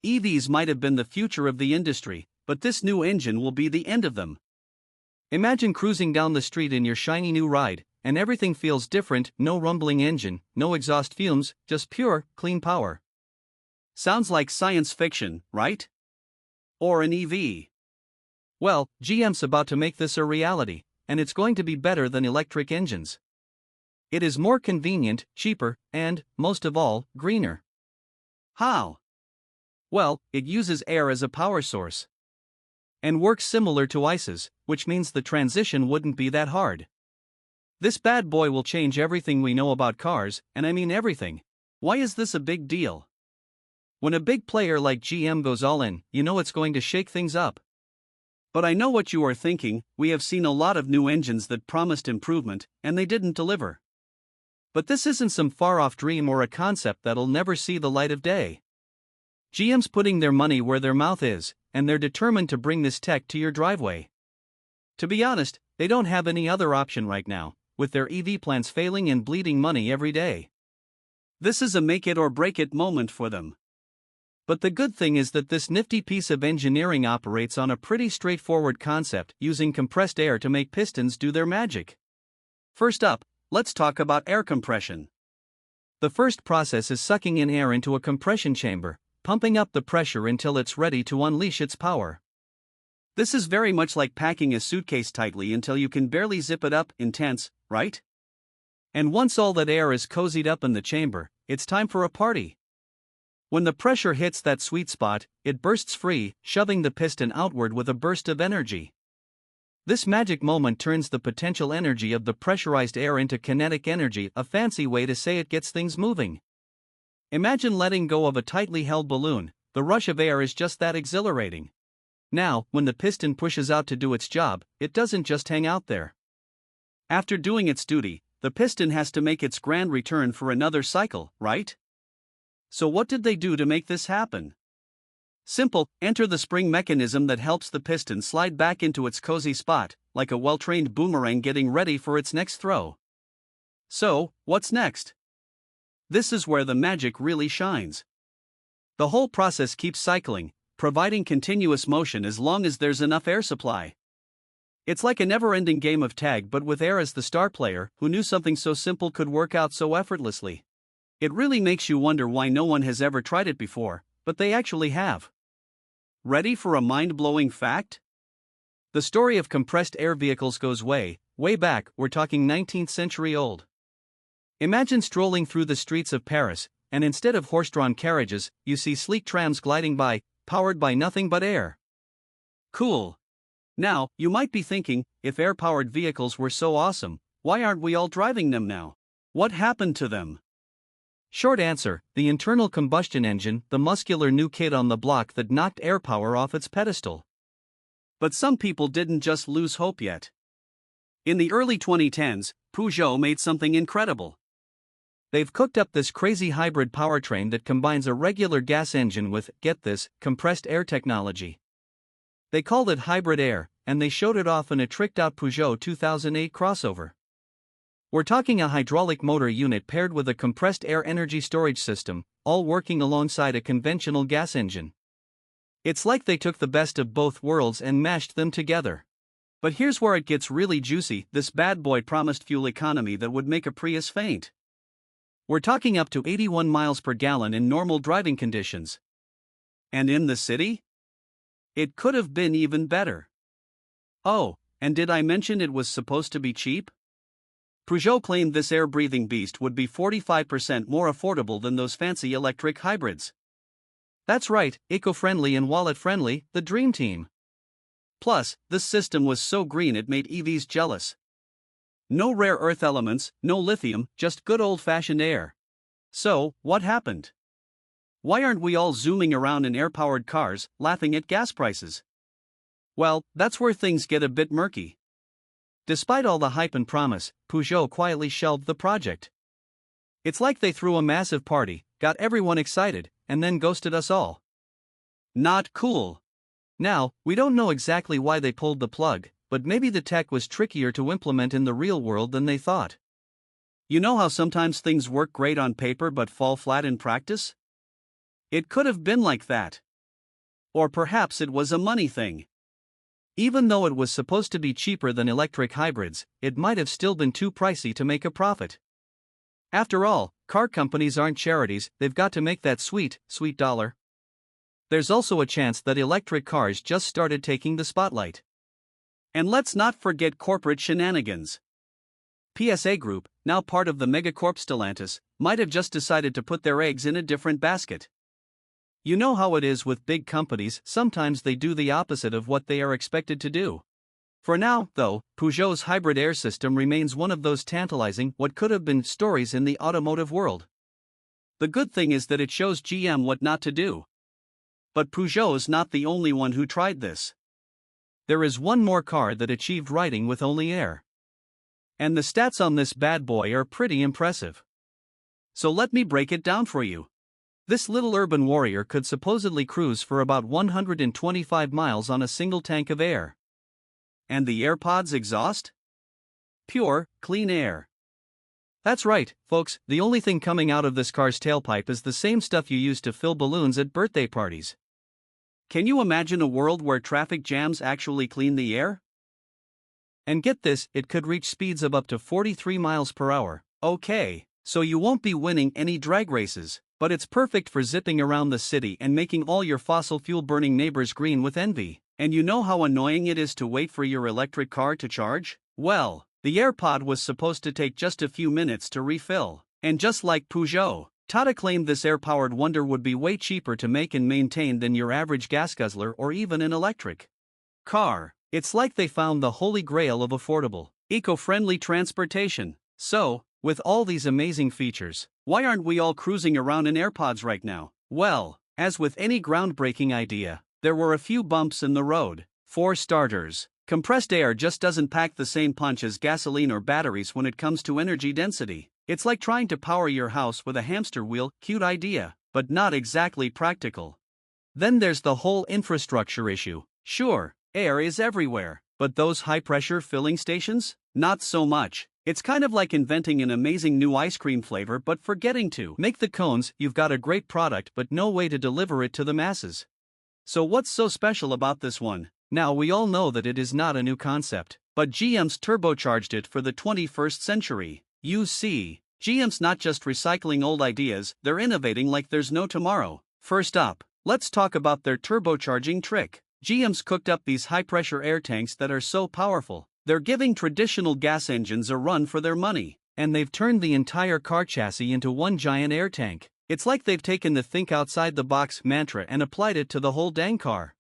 EVs might have been the future of the industry, but this new engine will be the end of them. Imagine cruising down the street in your shiny new ride, and everything feels different: no rumbling engine, no exhaust fumes, just pure, clean power. Sounds like science fiction, right? Or an EV. Well, GM's about to make this a reality, and it's going to be better than electric engines. It is more convenient, cheaper, and, most of all, greener. How? Well, it uses air as a power source. And works similar to ICEs, which means the transition wouldn't be that hard. This bad boy will change everything we know about cars, and I mean everything. Why is this a big deal? When a big player like GM goes all in, you know it's going to shake things up. But I know what you are thinking: we have seen a lot of new engines that promised improvement, and they didn't deliver. But this isn't some far-off dream or a concept that'll never see the light of day. GM's putting their money where their mouth is, and they're determined to bring this tech to your driveway. To be honest, they don't have any other option right now, with their EV plans failing and bleeding money every day. This is a make-it-or-break-it moment for them. But the good thing is that this nifty piece of engineering operates on a pretty straightforward concept, using compressed air to make pistons do their magic. First up, let's talk about air compression. The first process is sucking in air into a compression chamber, pumping up the pressure until it's ready to unleash its power. This is very much like packing a suitcase tightly until you can barely zip it up. Intense, right? And once all that air is cozied up in the chamber, it's time for a party. When the pressure hits that sweet spot, it bursts free, shoving the piston outward with a burst of energy. This magic moment turns the potential energy of the pressurized air into kinetic energy, a fancy way to say it gets things moving. Imagine letting go of a tightly held balloon. The rush of air is just that exhilarating. Now, when the piston pushes out to do its job, it doesn't just hang out there. After doing its duty, the piston has to make its grand return for another cycle, right? So what did they do to make this happen? Simple: enter the spring mechanism that helps the piston slide back into its cozy spot, like a well-trained boomerang getting ready for its next throw. So, what's next? This is where the magic really shines. The whole process keeps cycling, providing continuous motion as long as there's enough air supply. It's like a never-ending game of tag, but with air as the star player. Who knew something so simple could work out so effortlessly? It really makes you wonder why no one has ever tried it before, but they actually have. Ready for a mind-blowing fact? The story of compressed air vehicles goes way, way back. We're talking 19th century old. Imagine strolling through the streets of Paris, and instead of horse-drawn carriages, you see sleek trams gliding by, powered by nothing but air. Cool. Now, you might be thinking, if air-powered vehicles were so awesome, why aren't we all driving them now? What happened to them? Short answer: the internal combustion engine, the muscular new kid on the block that knocked air power off its pedestal. But some people didn't just lose hope yet. In the early 2010s, Peugeot made something incredible. They've cooked up this crazy hybrid powertrain that combines a regular gas engine with, get this, compressed air technology. They called it hybrid air, and they showed it off in a tricked-out Peugeot 2008 crossover. We're talking a hydraulic motor unit paired with a compressed air energy storage system, all working alongside a conventional gas engine. It's like they took the best of both worlds and mashed them together. But here's where it gets really juicy: this bad boy promised fuel economy that would make a Prius faint. We're talking up to 81 miles per gallon in normal driving conditions. And in the city? It could have been even better. Oh, and did I mention it was supposed to be cheap? Peugeot claimed this air-breathing beast would be 45% more affordable than those fancy electric hybrids. That's right, eco-friendly and wallet-friendly, the dream team. Plus, this system was so green it made EVs jealous. No rare earth elements, no lithium, just good old-fashioned air. So, what happened? Why aren't we all zooming around in air-powered cars, laughing at gas prices? Well, that's where things get a bit murky. Despite all the hype and promise, Peugeot quietly shelved the project. It's like they threw a massive party, got everyone excited, and then ghosted us all. Not cool. Now, we don't know exactly why they pulled the plug, but maybe the tech was trickier to implement in the real world than they thought. You know how sometimes things work great on paper but fall flat in practice? It could have been like that. Or perhaps it was a money thing. Even though it was supposed to be cheaper than electric hybrids, it might have still been too pricey to make a profit. After all, car companies aren't charities, they've got to make that sweet, sweet dollar. There's also a chance that electric cars just started taking the spotlight. And let's not forget corporate shenanigans. PSA Group, now part of the megacorp Stellantis, might have just decided to put their eggs in a different basket. You know how it is with big companies, sometimes they do the opposite of what they are expected to do. For now, though, Peugeot's hybrid air system remains one of those tantalizing what could have been stories in the automotive world. The good thing is that it shows GM what not to do. But Peugeot's not the only one who tried this. There is one more car that achieved riding with only air. And the stats on this bad boy are pretty impressive. So let me break it down for you. This little urban warrior could supposedly cruise for about 125 miles on a single tank of air. And the AirPods exhaust? Pure, clean air. That's right, folks, the only thing coming out of this car's tailpipe is the same stuff you use to fill balloons at birthday parties. Can you imagine a world where traffic jams actually clean the air? And get this, it could reach speeds of up to 43 miles per hour. Okay, so you won't be winning any drag races, but it's perfect for zipping around the city and making all your fossil fuel burning neighbors green with envy. And you know how annoying it is to wait for your electric car to charge? Well, the AirPod was supposed to take just a few minutes to refill. And just like Peugeot, Tata claimed this air-powered wonder would be way cheaper to make and maintain than your average gas guzzler or even an electric car. It's like they found the holy grail of affordable, eco-friendly transportation. So, with all these amazing features, why aren't we all cruising around in AirPods right now? Well, as with any groundbreaking idea, there were a few bumps in the road. For starters, compressed air just doesn't pack the same punch as gasoline or batteries when it comes to energy density. It's like trying to power your house with a hamster wheel, cute idea, but not exactly practical. Then there's the whole infrastructure issue. Sure, air is everywhere, but those high-pressure filling stations? Not so much. It's kind of like inventing an amazing new ice cream flavor but forgetting to make the cones. You've got a great product but no way to deliver it to the masses. So what's so special about this one? Now we all know that it is not a new concept, but GM's turbocharged it for the 21st century. You see, GM's not just recycling old ideas, they're innovating like there's no tomorrow. First up, let's talk about their turbocharging trick. GM's cooked up these high-pressure air tanks that are so powerful, they're giving traditional gas engines a run for their money, and they've turned the entire car chassis into one giant air tank. It's like they've taken the think outside the box mantra and applied it to the whole dang car.